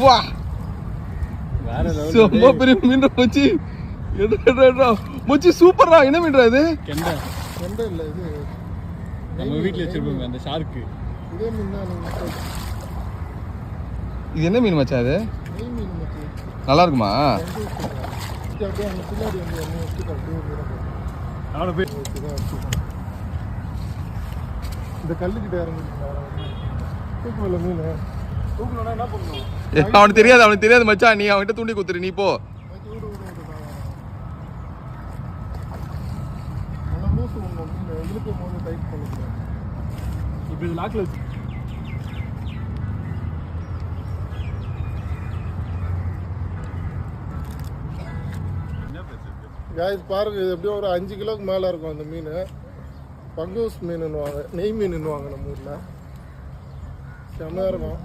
வா ரொம்ப பெரிய மீன் மச்சி. மச்சி சூப்பர்ரா. என்ன மீன்டா இது? கெண்டை. கெண்டை இல்ல இது. நம்ம வீட்ல வச்சிருப்போம் அந்த ஷார்க். இதே மீன் தான். இது என்ன மீன் மச்சான் அது? நெய் மீன் மச்சி. நல்லா இருக்குமா? அப்படியே அந்த பின்னாடி வந்து என்ன வச்சுட்டு அப்படியே அவன போய் இந்த கல்லுக்கிட்ட இறங்கிட்டீங்களா? தூக்குவல மீன் தூக்கணும்னா என்ன பண்ணணும்? அவனுக்கு தெரியாது மச்சான். நீ அவன்கிட்ட தூண்டி குத்துரு. நீ போ. நல்லா லூசு பண்ணணும் மீன். இழுக்கும் போது டைட் பண்ணிக்கலாம். இப்போ இது லாக்ல காய்ஸ் பாருங்க, இது எப்படியும் ஒரு 5 கிலோக்கு மேலே இருக்கும் அந்த மீன். பங்கூஸ் மீனுன்னுவாங்க, நெய் மீனுன்னுவாங்க நம்ம ஊரில். செம்மையாக இருக்கும்.